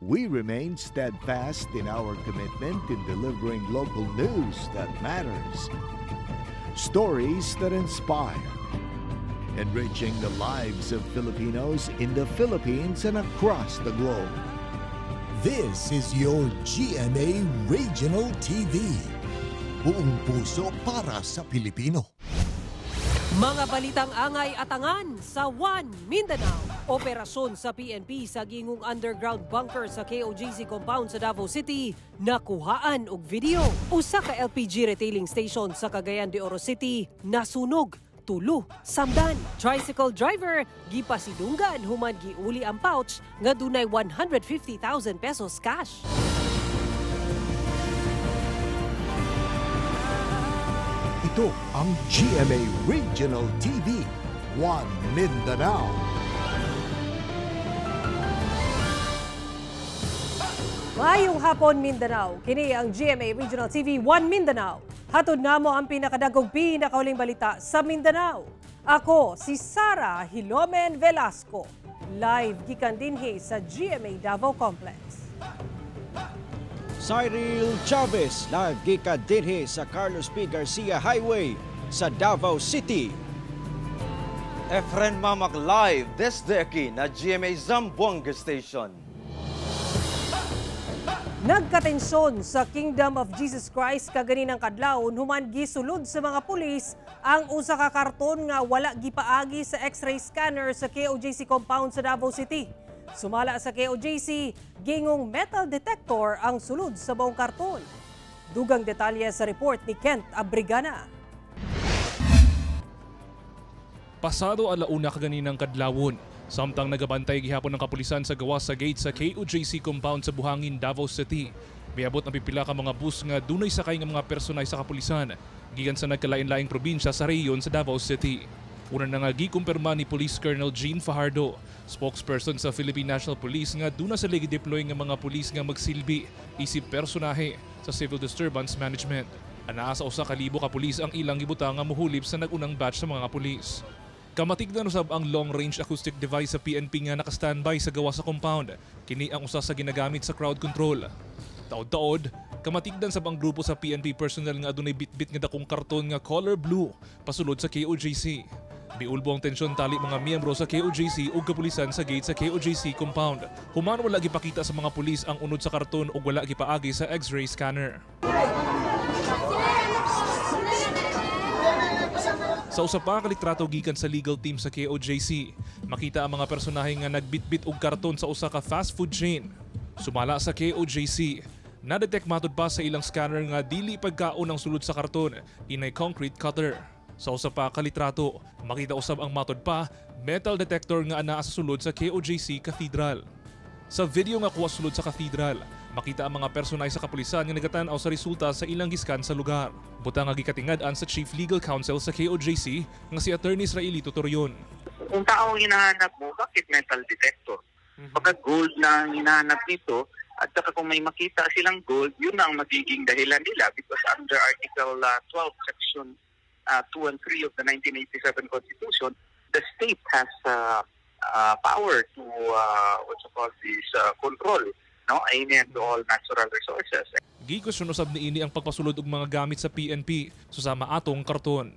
we remain steadfast in our commitment in delivering local news that matters. Stories that inspire. Enriching the lives of Filipinos in the Philippines and across the globe. This is your GMA Regional TV. Buong puso para sa Pilipino. Mga balitang angay at angan sa One Mindanao. Operasyon sa PNP sa gingong underground bunker sa KOJC compound sa Davao City, nakuhaan og video. Usa ka LPG retailing station sa Cagayan de Oro City, nasunog. Tulo, samdan. Tricycle driver, gipasidunggan human giuli ang pouch nga dunay 150,000 pesos cash. Ito ang GMA Regional TV, One Mindanao. Mayong hapon Mindanao, kini ang GMA Regional TV, One Mindanao. Hatod namo ang pinakadagong pinakauling balita sa Mindanao. Ako si Sara Hilomen Velasco, live gikan dinhi sa GMA Davao Complex. Cyril Chavez, live gikan dinhi sa Carlos P. Garcia Highway sa Davao City. Efren Mamak live desde aquí na GMA Zamboanga Station. Nagkatensyon sa Kingdom of Jesus Christ kaganinang kadlawon human gisulod sa mga pulis ang usa ka karton nga wala gipaagi sa X-ray scanner sa KOJC compound sa Davao City. Sumala sa KOJC, gingong metal detector ang sulod sa buong karton. Dugang detalye sa report ni Kent Abrigana. Pasado alauna kaganinang kadlawon, samtang nagabantay gihapon ng kapulisan sa gawas sa gate sa KOJC compound sa Buhangin, Davao City. Miabot ang pipila ka mga bus nga dunay sakay nga mga personay sa kapulisan, gikan sa nagkalain-laing probinsya sa rehiyon sa Davao City. Una na nga gikumpirma ni Police Colonel Gene Fajardo, spokesperson sa Philippine National Police, nga duna sa deploy nga mga pulis nga magsilbi isip personahe sa civil disturbance management. Anaa sa usa ka libo ka pulis ang ilang gibutang nga muhulip sa nagunang batch sa mga pulis. Kamatigdan usab ang long-range acoustic device sa PNP nga naka-standby sa gawa sa compound. Kini ang usa sa ginagamit sa crowd control. Taod-taod, kamatigdan sab ang grupo sa PNP personnel nga adunay bitbit nga dakong karton nga color blue pasulod sa KOJC. Biulbo ang tensyon tali mga miyembro sa KOJC ug kapulisan sa gate sa KOJC compound. Human wala gipakita sa mga pulis ang unod sa karton ug wala gipaagi sa X-ray scanner. Sa usa pa ka litrato gikan sa legal team sa KOJC, makita ang mga personahe nga nagbitbit og karton sa usa ka fast food chain. Sumala sa KOJC, na-detect matud pa sa ilang scanner nga dili pagkaon ang sulod sa karton inay concrete cutter. Sa usa pa ka litrato, makita usab ang matud pa metal detector nga anaa sa sulod sa KOJC Cathedral. Sa video nga kuha sulod sa Cathedral, makita ang mga personay sa kapulisan nga nagatan-aw sa resulta sa ilang giskan sa lugar. Butang nga gikatingad-an sa Chief Legal Counsel sa KOJC nga si Attorney Israelito Torion. Kung tao ang hinahanap mo, bakit metal detector? Baka gold na ang hinahanap nito, at saka kung may makita silang gold, yun ang magiging dahilan nila because under Article 12, Section 2 and 3 of the 1987 Constitution, the state has power to control amen to all natural resources. Gikos usab niini ang pagpasulod og mga gamit sa PNP susama atong karton.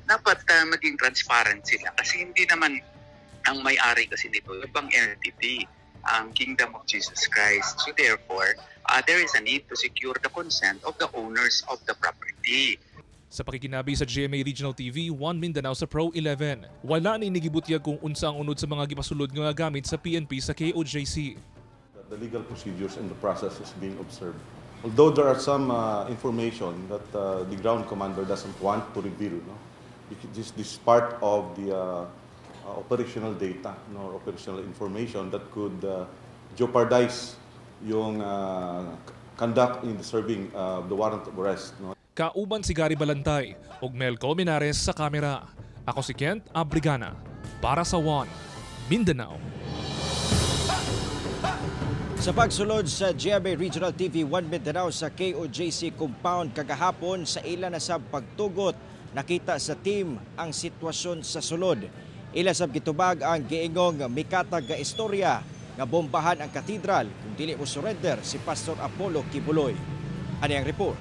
Dapat maging transparent sila kasi hindi naman ang may-ari kasi nito ibang entity, ang Kingdom of Jesus Christ. So therefore, there is a need to secure the consent of the owners of the property. Sa pakikinabi sa GMA Regional TV, One Mindanao sa Pro 11, wala ni nigibutyag kung unsa ang unod sa mga gipasulod nga gamit sa PNP sa KOJC. The legal procedures and the process is being observed. Although there are some information that the ground commander doesn't want to reveal, this is part of the operational data, operational information that could jeopardize yung conduct in the serving the warrant of arrest. Kauban si Gary Balantay ug Mel Colmenares sa kamera. Ako si Kent Abrigana para sa One Mindanao. Sa pagsulod sa GMA Regional TV 1 Mindanao sa KOJC compound kagahapon sa ila na sab pagtugot, nakita sa team ang sitwasyon sa sulod. Ila sab gitubag ang giingong mikatag nga istorya nga bombahan ang katedral kung dili mo surrender si Pastor Apollo Kibuloy. Ano ang report?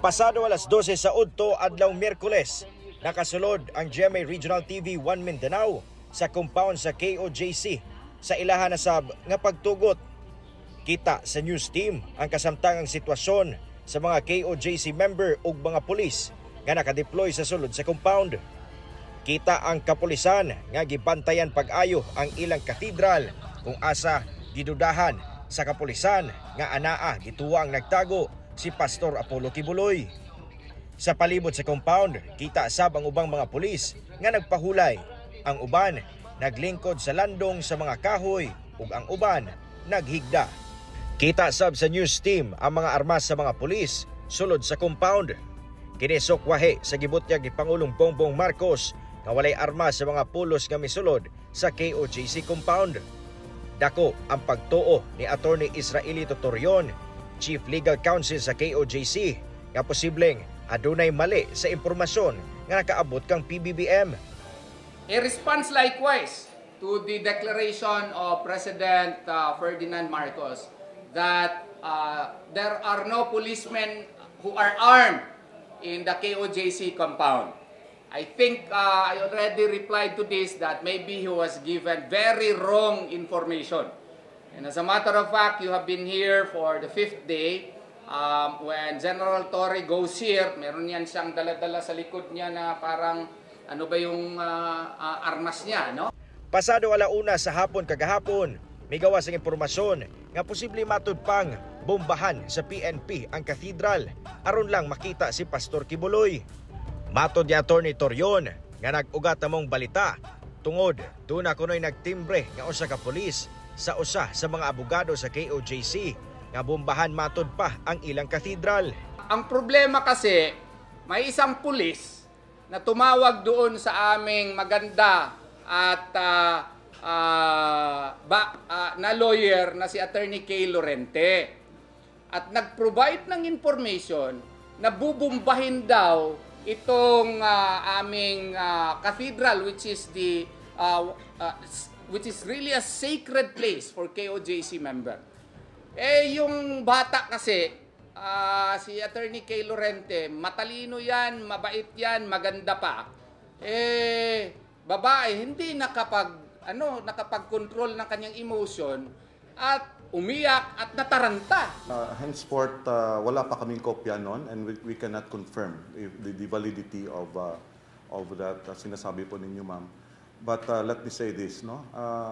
Pasado alas 12 sa udto adlaw Miyerkules, nakasulod ang GMA Regional TV 1 Mindanao sa compound sa KOJC sa ilahan na sab nga pagtugot. Kita sa news team ang kasamtangang sitwasyon sa mga KOJC member ug mga pulis nga nakadeploy sa sulod sa compound. Kita ang kapulisan nga gibantayan pag-ayo ang ilang katedral kung asa gidudahan sa kapulisan nga anaa gituwa ang nagtago si Pastor Apollo Kibuloy. Sa palibot sa compound, kita sab ang ubang mga pulis nga nagpahulay. Ang uban naglingkod sa landong sa mga kahoy ug ang uban naghigda. Kita sab sa news team ang mga armas sa mga pulis sulod sa compound. Kinisokwahe sa gibutyag ni Pangulong Bongbong Marcos nga walay armas sa mga pulos nga misulod sa KOJC compound. Dako ang pagtuo ni Attorney Israelito Torion, Chief Legal Counsel sa KOJC, nga posibleng adunay mali sa impormasyon nga nakaabot kang PBBM. A response likewise to the declaration of President Ferdinand Marcos that there are no policemen who are armed in the KOJC compound. I think I already replied to this that maybe he was given very wrong information. And as a matter of fact, you have been here for the 5th day. When General Torre goes here, meron yan siyang dala-dala sa likod niya na parang ano ba yung armas niya, no? Pasado alauna sa hapon kagahapon, may gawas ang impormasyon nga posible matud pang bombahan sa PNP ang katedral aron lang makita si Pastor Kibuloy. Matod ni Attorney Torion nga nag-ugat namong balita tungod doon na kunoy nagtimbre nga usa ka pulis sa usa sa mga abogado sa KOJC nga bombahan matod pa ang ilang katedral. Ang problema kasi may isang pulis na tumawag doon sa aming maganda at na lawyer na si Attorney Kay Lorente at nag-provide ng information na bubumbahin daw itong aming cathedral which is really a sacred place for KOJC member. Yung bata kasi si Attorney Kay Lorente, matalino yan, mabait yan, maganda pa. Babae hindi nakapag-control ng kanyang emotion at umiyak at nataranta. Henceforth, wala pa kaming kopya nun and we cannot confirm if the validity of that sinasabi po ninyo, ma'am. But let me say this, no?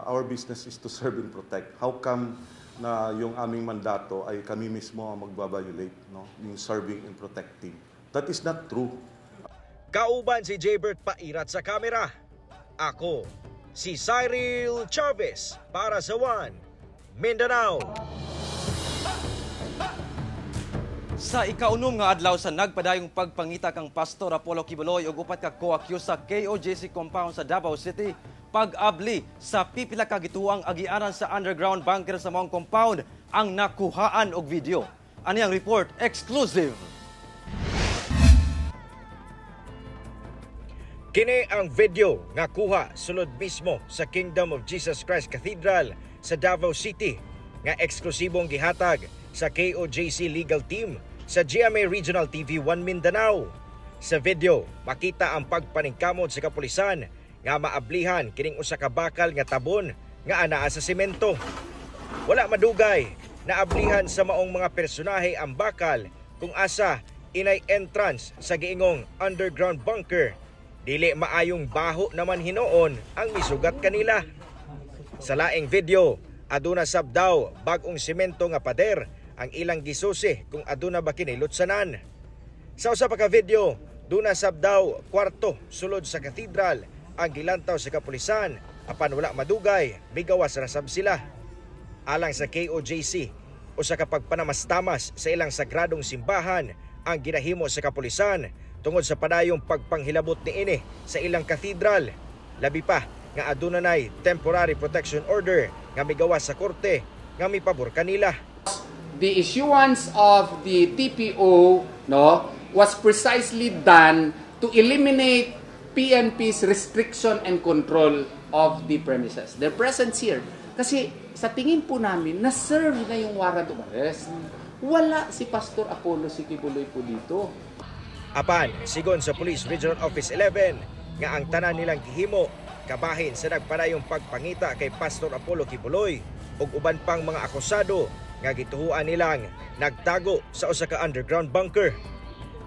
Our business is to serve and protect. How come na yung aming mandato ay kami mismo ang magbabiolate, no? Yung serving and protecting. That is not true. Kauban si Jaybert Pairat sa kamera. Ako, si Cyril Chavez para sa One Mindanao. Sa ikaunom nga adlaw sa nagpadayong pagpangita kang Pastor Apollo Kibuloy ug upat ka co-accused sa KOJC compound sa Davao City, pag-abli sa pipila ka gituang agianan sa underground bunker sa mong compound ang nakuhaan og video. Ani ang report exclusive. Kini ang video nga kuha sulod mismo sa Kingdom of Jesus Christ Cathedral sa Davao City nga eksklusibong gihatag sa KOJC legal team sa GMA Regional TV 1 Mindanao. Sa video, makita ang pagpaningkamot sa kapulisan nga maablihan kining usa ka bakal nga tabon nga anaa sa semento. Wala madugay na ablihan sa maong mga personahe ang bakal kung asa inay entrance sa giingong underground bunker. Dili maayong baho naman hinoon ang misugat kanila. Sa laing video, aduna sab daw bag-ong semento nga pader ang ilang gisusi kung aduna ba kini lutsanan. Sa usa pa ka video, duna sab daw kwarto sulod sa katedral ang gilantaw sa kapulisan apan wala madugay migawas ra sab sila. Alang sa KOJC, usa ka pagpanamastamas sa ilang sagradong simbahan ang ginahimo sa kapulisan tungod sa padayong pagpanghilabot niini sa ilang katedral. Labi pa nga aduna nay temporary protection order nga migawas sa korte nga mipabor kanila. The issuance of the TPO was precisely done to eliminate PNP's restriction and control of the premises. Their presence here. Kasi sa tingin po namin, na-serve na yung warrant of arrest. Wala si Pastor Apollo Kibuloy po dito. Apan, sigon sa Police Regional Office 11, nga ang tanan nilang gihimo, kabahin sa nagpadayong pagpangita kay Pastor Apollo Kibuloy ug uban pang mga akusado nga gituhuan nilang nagtago sa usa ka underground bunker.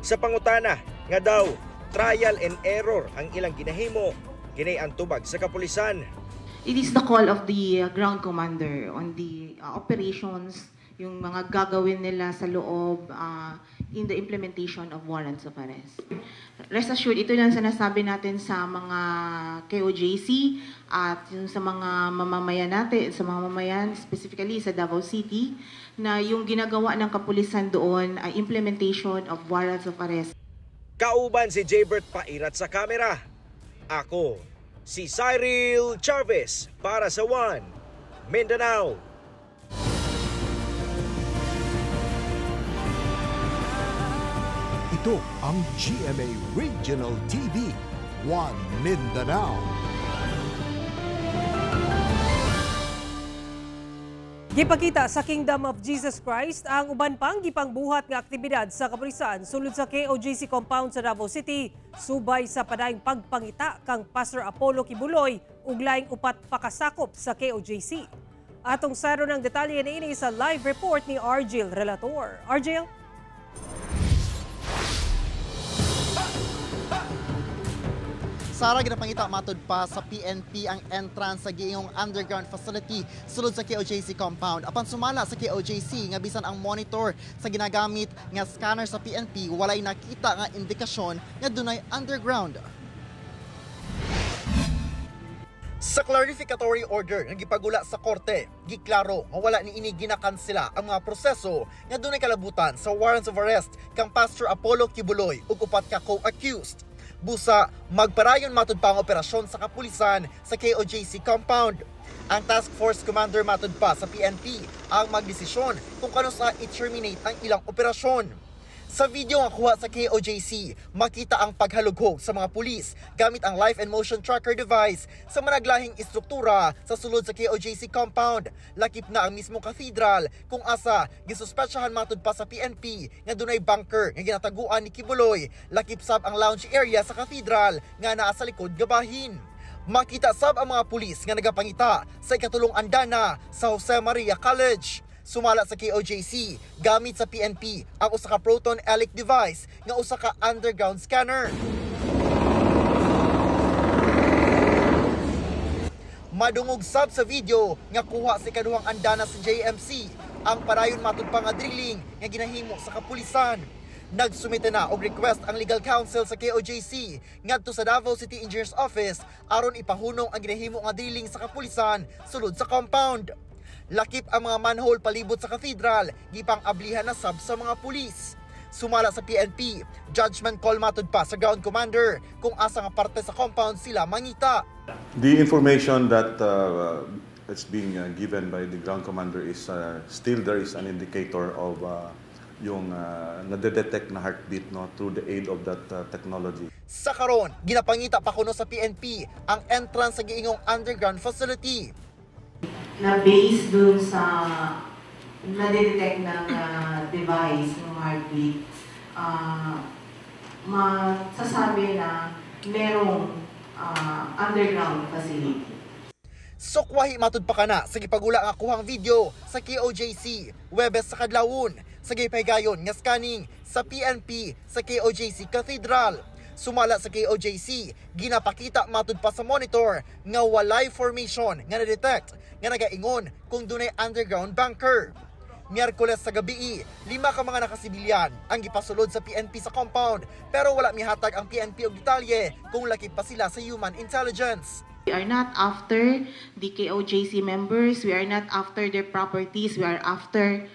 Sa pangutana nga daw trial and error ang ilang ginahimo, kinay ang tubag sa kapulisan. It is the call of the ground commander on the operations, yung mga gagawin nila sa loob in the implementation of warrants of arrest. Rest assured, ito lang sinasabi natin sa mga KOJC at yung sa mga mamamayan natin, sa mga mamamayan specifically sa Davao City, na yung ginagawa ng kapulisan doon ay implementation of warrants of arrest. Kauban si Jaybert Pairat sa kamera. Ako, si Cyril Chavez para sa One Mindanao. Ito ang GMA Regional TV, One Mindanao. Gipakita sa Kingdom of Jesus Christ ang uban pang gipangbuhat nga aktibidad sa kapulisan sulod sa KOJC compound sa Davao City, subay sa padayong pagpangita kang Pastor Apollo Kibuloy ug laing upat pakasakop sa KOJC. Atong saro ng detalye niini sa live report ni Argel Relator. Argel? Sara, ginapangita matod pa sa PNP ang entrance sa giingong underground facility sulod sa KOJC compound. Apan sumala sa KOJC nga bisan ang monitor sa ginagamit nga scanner sa PNP, walay nakita nga indikasyon nga dunay underground. Sa clarificatory order nga gipagula sa korte, giklaro nga wala ni ini ginakansela ang mga proseso nga dunay kalabutan sa warrants of arrest kang Pastor Apollo Kibuloy ug upat ka co-accused. Busa, magparayon matud pa ang operasyon sa kapulisan sa KOJC compound. Ang task force commander matud pa sa PNP ang magdesisyon kung kano sa i-terminate ang ilang operasyon. Sa video nga kuha sa KOJC, makita ang paghalughog sa mga pulis gamit ang live and motion tracker device sa managlahing istruktura sa sulod sa KOJC compound. Lakip na ang mismo cathedral kung asa gisuspetsyahan matud pa sa PNP nga dunay bunker nga ginataguan ni Kibuloy. Lakip sab ang lounge area sa cathedral nga naa sa likod gabahin. Makita sab ang mga pulis nga nagapangita sa ikatulong andana sa Jose Maria College. Sumala sa KOJC, gamit sa PNP ang usa ka proton ELIC device nga usa ka underground scanner. Madungog sab sa video nga kuha sa ikaduhang andana sa JMC ang parayon matud pa nga drilling nga ginahimo sa kapulisan. Nagsumite na og request ang legal counsel sa KOJC ngadto sa Davao City Engineers Office aron ipahunong ang ginahimo nga drilling sa kapulisan sulod sa compound. Lakip ang mga manhole palibot sa cathedral, gipang ablihan na sab sa mga pulis. Sumala sa PNP, judgment call matud pa sa ground commander kung asa nga parte sa compound sila mangita. The information that is being given by the ground commander is still there is an indicator of yung nade-detect na heartbeat through the aid of that technology. Sa karon, ginapangita pa kuno sa PNP ang entrance sa giingong underground facility. Na based dun sa nadedetect ng device ng heartbeat, masasabi na merong underground facility. Sukwahi matud pa kana sa gipagula nga kuhang video sa KOJC Webes sa kadlawon sa gipaygayon nga scanning sa PNP sa KOJC Cathedral. Sumala sa KOJC, ginapakita matud pa sa monitor nga walay formation nga na-detect nga nagaingon kung dunay underground bunker. Miyerkules sa gabi, 5 ka mga nakasibilyan ang gipasulod sa PNP sa compound pero wala mihatag ang PNP og detalye kung lakip pa sila sa human intelligence. We are not after the KOJC members, we are not after their properties, we are after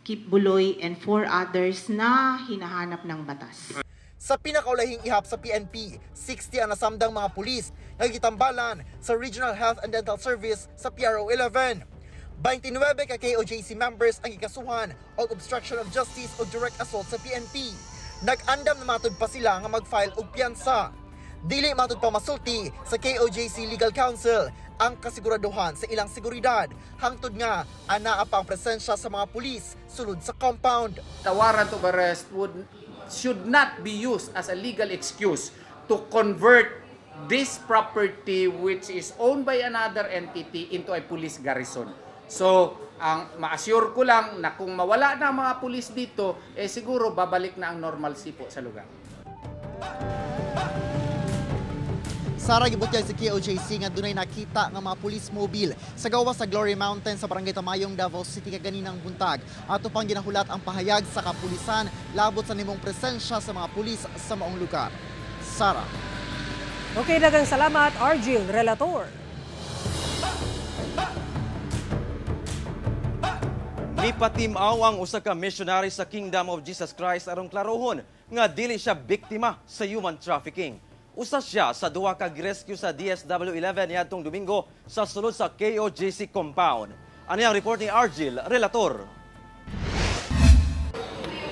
Kibuloy and 4 others na hinahanap ng batas. Sa pinakaulahing ihap sa PNP, 60 ang nasamdang mga pulis na gitambalan sa Regional Health and Dental Service sa PRO 11. 29 ka KOJC members ang ikasuhan o obstruction of justice o direct assault sa PNP. Nag-andam na matud pa sila nga mag-file og piyansa. Dili matud pa masulti sa KOJC Legal Council ang kasiguraduhan sa ilang seguridad hangtod nga anaa pang presensya sa mga pulis sulod sa compound. The warrant of arrest should not be used as a legal excuse to convert this property which is owned by another entity into a police garrison. So, ang ma-assure ko lang na kung mawala na mga pulis dito, siguro babalik na ang normalcy po sa lugar. Sara gibutyag sa KOJC nga dunay nakita nga mga police mobile sa gawas sa Glory Mountain sa Barangay Tamayong, Davao City kaganinang buntag. Ato pang ginahulat ang pahayag sa kapulisan labot sa nimong presensya sa mga pulis sa maong lugar. Sara. Okay, dagang salamat, Argil Relator. Mipatimaw ang usa ka missionary sa Kingdom of Jesus Christ aron klarohon nga dili siya biktima sa human trafficking. Usa siya sa duha ka rescue sa DSW-11 niadtong Domingo sa sulod sa KOJC compound. Ano ang report ni Argil Relator?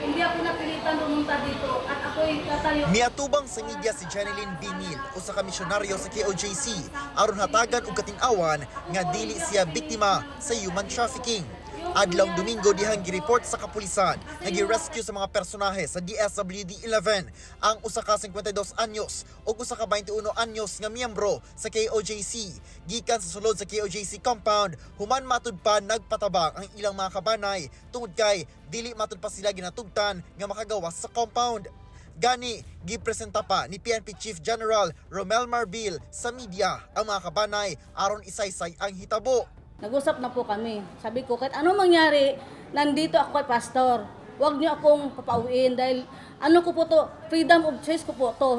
Hindi ako napilitan pumunta dito at ako'y tatayo. Miatubang sa media si Janeline Binil, usa ka misyonaryo sa KOJC, aron hatagan og katin-awan nga dili siya biktima sa human trafficking. Adlawng Domingo dihang gireport sa kapulisan nga gi-rescue sa mga personahe sa DSWD-11 ang usa ka 52 anyos o usa ka 21 anyos nga miyembro sa KOJC. Gikan sa sulod sa KOJC compound, human matud pa nagpatabang ang ilang mga kabanay tungod kay dili matud pa sila ginatugtan nga makagawas sa compound. Gani, gipresenta pa ni PNP Chief General Romel Marbil sa media ang mga kabanay aron isaysay ang hitabo. Nag-usap na po kami. Sabi ko, kahit ano mangyari, nandito ako kay pastor. Huwag niyo akong papauwiin dahil ano ko po to, freedom of choice ko po to.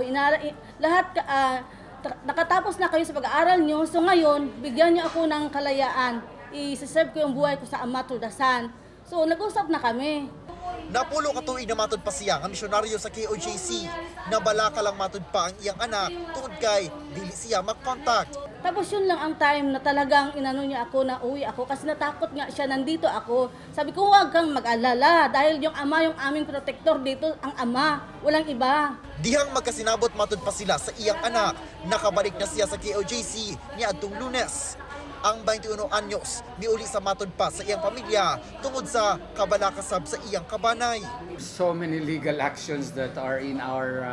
Lahat, nakatapos na kayo sa pag-aaral niyo, so ngayon, bigyan niyo ako ng kalayaan. I-serve ko yung buhay ko sa Ama to the Son. So, nag-usap na kami. Napulo ka tuig na matud pa siya ang misyonaryo sa KOJC. Nabala ka lang matud pa ang iyang anak tungod kay dili siya mag-contact. Tapos yun lang ang time na talagang inano niya ako na uwi ako kasi natakot nga siya, nandito ako. Sabi ko, huwag kang mag-alala dahil yung ama, yung aming protector dito, ang ama, walang iba. Dihang magkasinabot matud pa sila sa iyang anak, nakabalik na siya sa KOJC niadtong Lunes. Ang 21 anyos miuli sa matud pa sa iyang pamilya tungod sa kabalakasab sa iyang kabanay. So many legal actions that are in our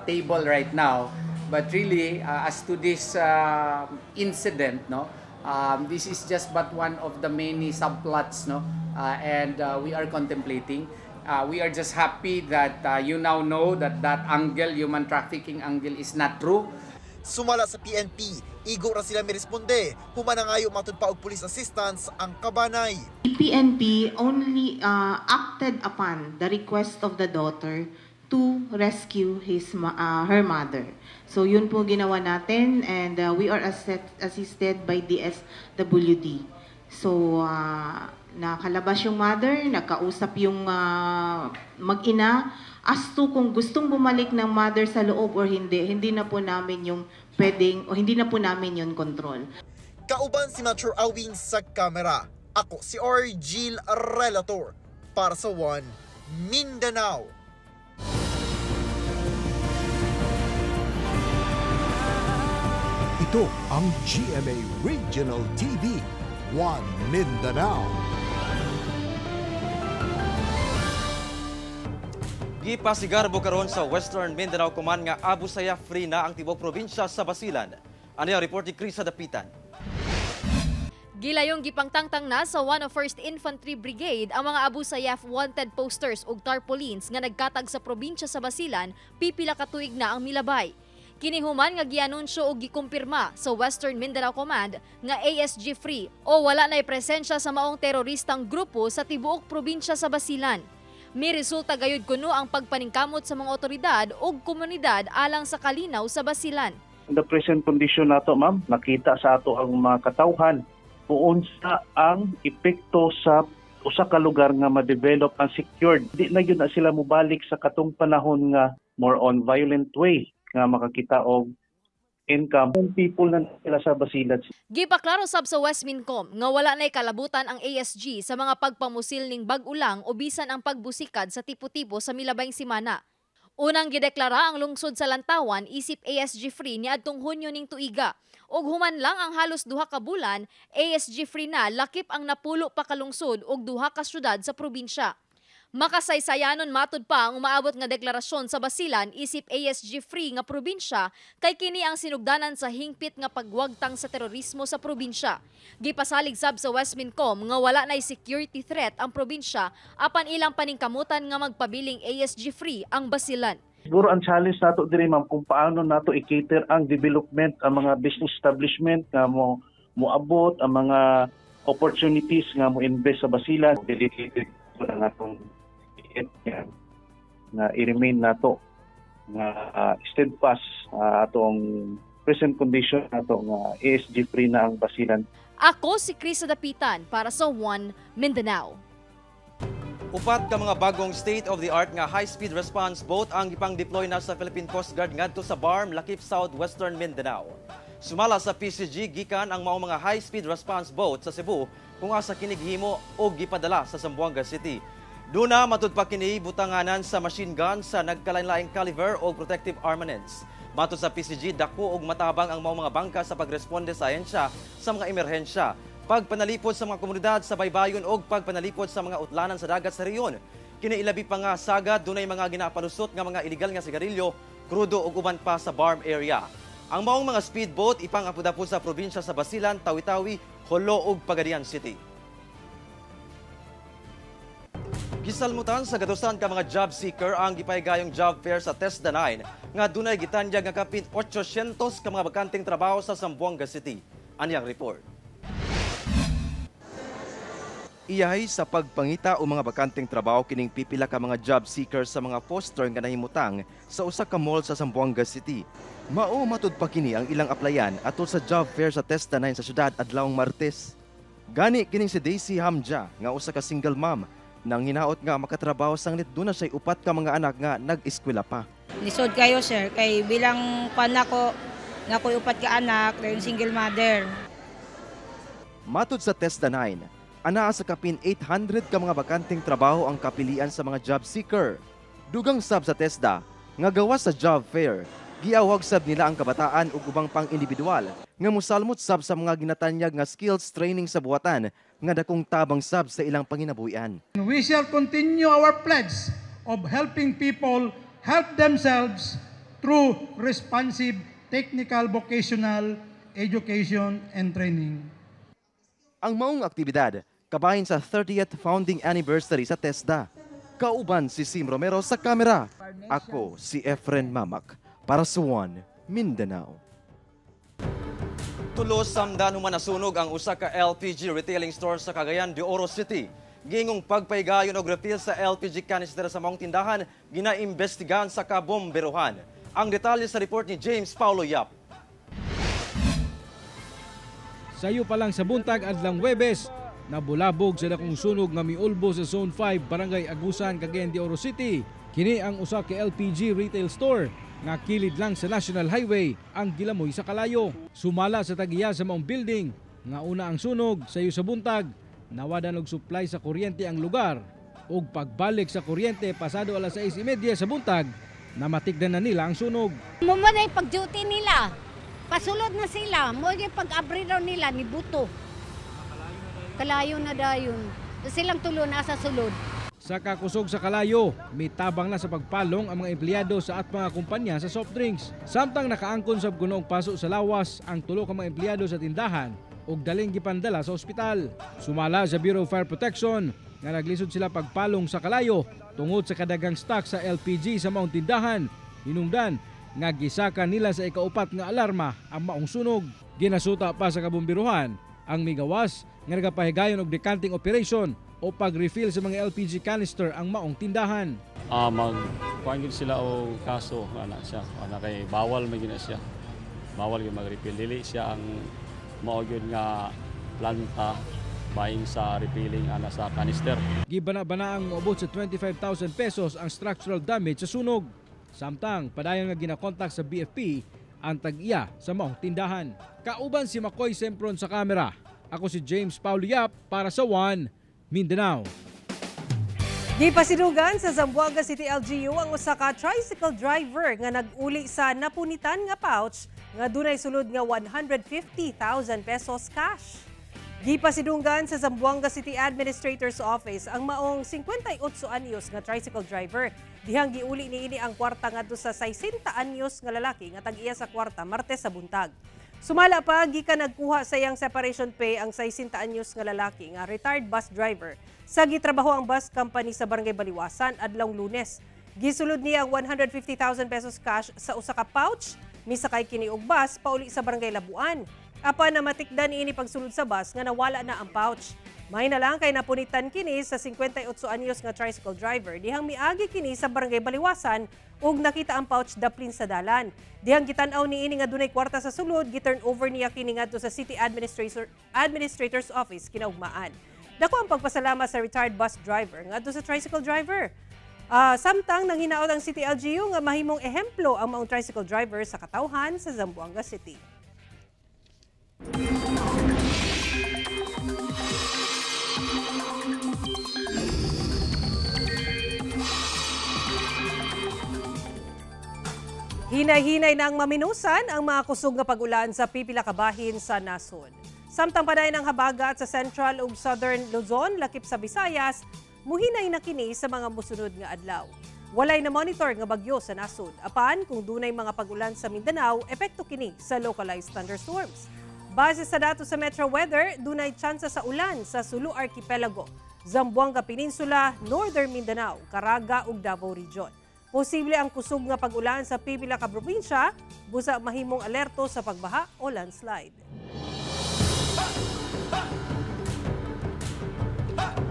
table right now. But really, as to this incident, this is just but one of the many subplots, and we are contemplating. We are just happy that you now know that angle, human trafficking angle, is not true. Sumala sa PNP, igo ra sila miresponde, humanangayo matud pa og police assistance ang kabanay. The PNP only acted upon the request of the daughter to rescue her mother. So yun po ginawa natin, and we are assisted by DSWD. So nakalabas yung mother, nakausap yung mag-ina as to kung gustong bumalik ng mother sa loob or hindi na po namin yung pwedeng o hindi na po namin yung control. Kauban si Mature Awing sa kamera. Ako si Argil Relator para sa One Mindanao. Ito ang GMA Regional TV, One Mindanao. Gipasigarbo karon sa Western Mindanao Command nga Abu Sayyaf free na ang tibok probinsya sa Basilan. Ano yung report ni Krisa Dapitan? Gilayong gipangtangtang na sa 101st Infantry Brigade ang mga Abu Sayyaf wanted posters ug tarpaulins nga nagkatag sa probinsya sa Basilan, pipila ka tuig na ang milabay. Kinihuman nga gianunsyo og gikumpirma sa Western Mindanao Command nga ASG free o wala na'y presensya sa maong teroristang grupo sa tibuok probinsya sa Basilan. May resulta gayud kuno ang pagpaningkamot sa mga otoridad ug komunidad alang sa kalinaw sa Basilan. In the present condition nato, ma'am, nakita sa ato ang mga katawhan kung sa ang epekto sa usa ka lugar nga ma-develop and secured. Di na yun na sila mubalik sa katong panahon nga more on violent way nga makakita og income ng people na sila sa Basilan. Gipaklaro sab sa Westmincom nga wala na'y kalabutan ang ASG sa mga pagpamusil ning bag-ulang o bisan ang pagbusikad sa tipo-tipo sa milabayng simana. Unang gideklara ang lungsod sa Lantawan isip ASG free niadtong Hunyo ning tuiga. Og human lang ang halos 2 ka bulan, ASG free na lakip ang napulo pa ka lungsod og 2 ka syudad sa probinsya. Makasaysayanon matud pa ang umaabot nga deklarasyon sa Basilan isip ASG free nga probinsya kay kini ang sinugdanan sa hingpit nga pagwagtang sa terorismo sa probinsya. Gipasalig sab sa Westmincom nga wala nay security threat ang probinsya apan ilang paningkamutan nga magpabiling ASG free ang Basilan. Siguro ang challenge nato diri ma'am kung paano nato i-cater ang development ang mga business establishment nga moabot ang mga opportunities nga mo invest sa Basilan dedicated ang atong nga i-remain nato nga steadfast atong present condition nato nga ASG free na ang Basilan. Ako si Chris Dapitan para sa One Mindanao. Upat ka mga bagong state-of-the-art nga high-speed response boat ang ipang-deploy na sa Philippine Coast Guard ngadto sa BARM, Lakip, Southwestern Mindanao. Sumala sa PCG gikan ang mga high-speed response boat sa Cebu kung asa kinighimo o gipadala sa Zamboanga City. Duna matud pa kini butanganan sa machine gun sa nagkalain-laing caliber o protective armaments. Matud sa PCG dako og matabang ang mga bangka sa pagresponde sa ahensya sa mga emerhensya, pagpanalipod sa mga komunidad sa baybayon o pagpanalipod sa mga utlanan sa dagat sa reyon. Kini ilabi pa nga sagad dunay mga ginapalusot nga mga illegal nga sigarilyo, krudo ug uban pa sa BARM area. Ang maong mga speedboat ipang-apod-apod sa probinsya sa Basilan, Tawi-Tawi, Jolo ug Pagadian City. Gisalmutan sa gatusan ka mga job seeker ang gipaygayong job fair sa TESDA 9 nga dunay gitanyag nga kapin 800 ka mga bakanting trabaho sa Zamboanga City. Anyang report. Iyahay sa pagpangita o mga bakanting trabaho kining pipila ka mga job seeker sa mga poster nga nahimutang sa usa ka mall sa Zamboanga City. Mao matud pa kini ang ilang aplayan atol sa job fair sa TESDA 9 sa syudad adlawng Martes. Gani kining si Daisy Hamja nga usa ka single mom nang hinaot nga makatrabaho sanglit duna say upat ka mga anak nga nag-eskwela pa. Lisod kayo sir kay bilang panako na ko'y upat ka anak dayon single mother. Matud sa TESDA 9, anaa sa kapin 800 ka mga bakanting trabaho ang kapilian sa mga job seeker. Dugang sab sa TESDA nga gawas sa job fair, giawag sab nila ang kabataan ug ubang pang individual nga mosalmot sab sa mga ginatanyag nga skills training sa buhatan nga dakong tabang sab sa ilang panginabuhian. We shall continue our pledge of helping people help themselves through responsive technical vocational education and training. Ang maong aktibidad kabahin sa 30th founding anniversary sa TESDA. Kauban si Sim Romero sa kamera. Ako si Efren Mamak para sa One Mindanao. Tulos samdan human nasunog ang usa ka LPG retailing store sa Cagayan de Oro City. Gingong pagpaygayon og refill sa LPG canister sa maong tindahan ginaimbestigahan sa kabomberuhan. Ang detalye sa report ni James Paulo Yap. Sayo pa lang sa buntag adlang Huwebes, nabulabog sa dakong sunog nga miulbo sa Zone 5, Barangay Agusan, Cagayan de Oro City. Kini ang usa ka LPG retail store nga kilid lang sa National Highway ang gilamoy sa kalayo. Sumala sa tagiya sa maong building nga una ang sunog sayo sa buntag, nawadan og supply sa kuryente ang lugar ug pagbalik sa kuryente pasado alas 6:30 sa buntag, namatigdan na nila ang sunog. Mo na yung pag-duty nila. Pasulod na sila. Mo yung pag-abri daw nila ni Buto. Kalayo na dayon. Silang tulo na sa sulod. Sa kakusog sa kalayo, may tabang na sa pagpalong ang mga empleyado sa at mga kumpanya sa soft drinks. Samtang nakaangkon sa gunong paso sa lawas ang tulo ka mga empleyado sa tindahan ug daling gipandala sa ospital. Sumala sa Bureau of Fire Protection nga naglisod sila pagpalong sa kalayo tungod sa kadagang stock sa LPG sa maong tindahan. Hinungdan nga gisakan nila sa ikaupat nga alarma ang maong sunog. Ginasuta pa sa kabomberuhan ang migawas nga nagapahigayon og decanting operation o pag-refill sa mga LPG canister ang maong tindahan. Mag-kuangin sila o kaso ana siya, ana kay bawal may gina siya. Bawal gyud mag-refill, dili siya ang mao gyud nga planta buying sa refilling ana sa canister. Gibana-bana ang moabot sa 25,000 pesos ang structural damage sa sunog. Samtang padayon nga ginakontak sa BFP ang tag-iya sa maong tindahan. Kauban si Makoy Sempron sa kamera. Ako si James Paulo Yap para sa One Mindanao. Gipasidugan sa Zamboanga City LGU ang usa ka tricycle driver nga nag-uli sa napunitan nga pouch nga dunay sulod nga 150,000 pesos cash. Gipasidugan sa Zamboanga City Administrator's Office ang maong 58 anyos nga tricycle driver. Dihang giuli niini ang kwarta ngadto sa 60 anyos nga lalaki nga tag-iya sa kwarta Martes sa buntag. Sumala pa gikan nagkuha sa iyang separation pay ang 60 anyos nga lalaki nga retired bus driver sa gitrabaho ang bus company sa Barangay Baliwasan adlawng Lunes. Gisulod niya ang 150,000 pesos cash sa usa ka pouch misakay kini og bus pauli sa Barangay Labuan. Apan na matikdan niini pagsulod sa bus nga nawala na ang pouch. May na lang kay napunitan kini sa 58 anyos nga tricycle driver dihang miagi kini sa Barangay Baliwasan ug nakita ang pouch daplin sa dalan. Dihang gitan-aw niini nga dunay kwarta sa sulod, gi-turn over niya kini ngadto sa City Administrator's Office kinaugmaan. Dako ang pagpasalamat sa retired bus driver ngadto sa tricycle driver. Samtang nang hinaot ang City LGU nga mahimong ehemplo ang mga tricycle driver sa katawhan sa Zamboanga City. Hinay-hinay na ang maminusan ang mga kusog nga pag-ulan sa pipila ka bahin sa nasod. Samtang padayon ang habagat sa Central ug Southern Luzon, lakip sa Visayas, muhinay na kini sa mga musunod nga adlaw. Walay na monitor nga bagyo sa nasod. Apan kung dunay mga pag-ulan sa Mindanao, epekto kini sa localized thunderstorms. Base sa datos sa Metro Weather, dunay tsansa sa ulan sa Sulu Archipelago, Zamboanga Peninsula, Northern Mindanao, Caraga ug Davao Region. Posible ang kusog nga pag-ulan sa pipila ka probinsya, busa mahimong alerto sa pagbaha o landslide.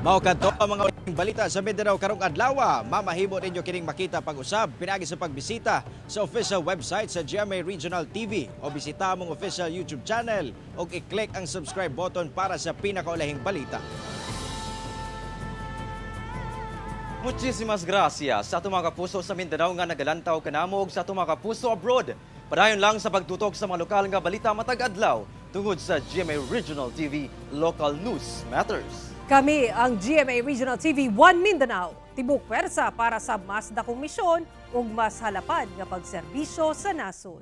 Mao kadto ang mga balita sa Mindanao karong adlaw. Mamahimo ninyo kining makita pag-usab pinagi sa pagbisita sa official website sa GMA Regional TV o bisita among official YouTube channel ug i-click ang subscribe button para sa pinakaulahing balita. Muchísimas gracias sa atong mga kapuso sa Mindanao nga nagalantaw kanamo ug sa atong mga kapuso abroad. Padayon lang sa pagtutok sa mga lokal nga balita matag adlaw tungod sa GMA Regional TV Local News Matters. Kami ang GMA Regional TV 1 Mindanao, tibok pwersa para sa mas dakong misyon ug mas halapad nga pagserbisyo sa nasod.